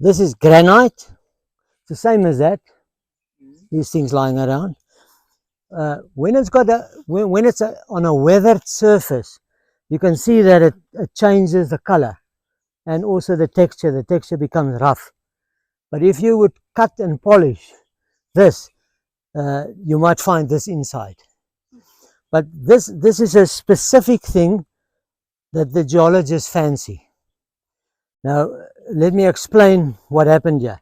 This is granite. It's the same as that. These things lying around. When it's on a weathered surface, you can see that it changes the color and also the texture. The texture becomes rough. But if you would cut and polish this, you might find this inside. But this is a specific thing that the geologists fancy. Now, let me explain what happened here.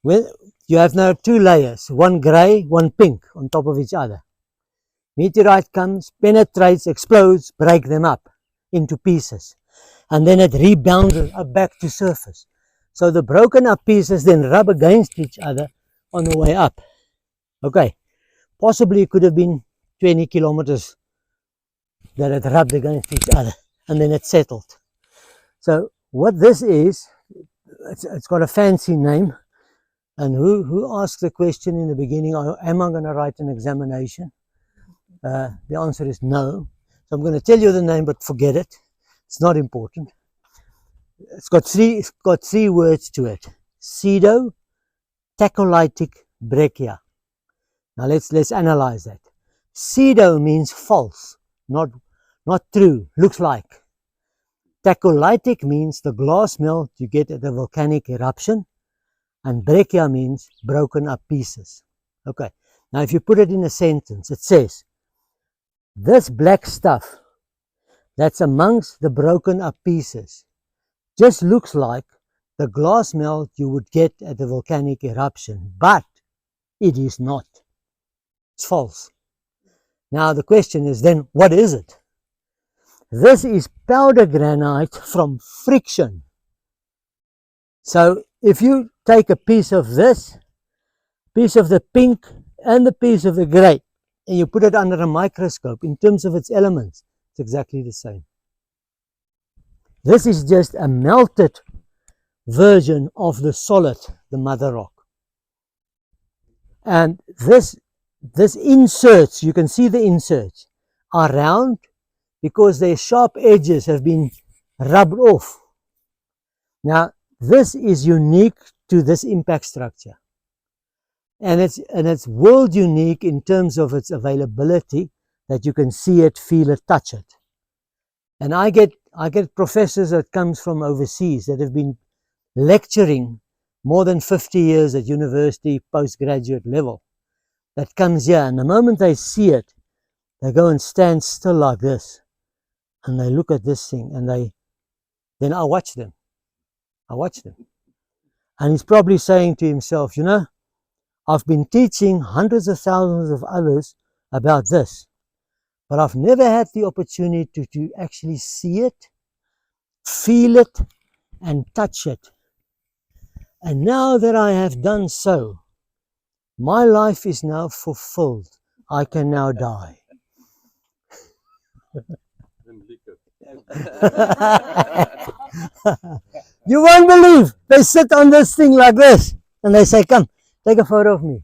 You have now two layers, one grey, one pink on top of each other. Meteorite comes, penetrates, explodes, break them up into pieces, and then it rebounds back to surface. So the broken up pieces then rub against each other on the way up. Okay, possibly it could have been 20 kilometers that it rubbed against each other, and then it settled. So what this is, it's got a fancy name. And who asked the question in the beginning, am I going to write an examination? The answer is no. So I'm going to tell you the name, but forget it. It's not important. It's got three words to it. Pseudo-tacholitic breccia. Now let's analyze that. Pseudo means false, not true, looks like. Tacholitic means the glass melt you get at a volcanic eruption. And breccia means broken up pieces. Okay, now if you put it in a sentence, it says, this black stuff that's amongst the broken up pieces just looks like the glass melt you would get at a volcanic eruption, but it is not. It's false. Now the question is then, what is it? This is powder granite from friction. So if you take a piece of this, piece of the pink and the piece of the grey, and you put it under a microscope, in terms of its elements, it's exactly the same. This is just a melted version of the solid, the mother rock. And this inserts, you can see the inserts, are round because their sharp edges have been rubbed off. Now, this is unique to this impact structure, and it's world unique in terms of its availability, that you can see it, feel it, touch it. And I get professors that comes from overseas that have been lecturing more than 50 years at university postgraduate level, that comes here, and the moment they see it, they go and stand still like this, and they look at this thing, and then I watch them. And he's probably saying to himself, you know, I've been teaching hundreds of thousands of others about this, but I've never had the opportunity to actually see it, feel it, and touch it. And now that I have done so, my life is now fulfilled. I can now die. You won't believe, they sit on this thing like this and they say, come, take a photo of me.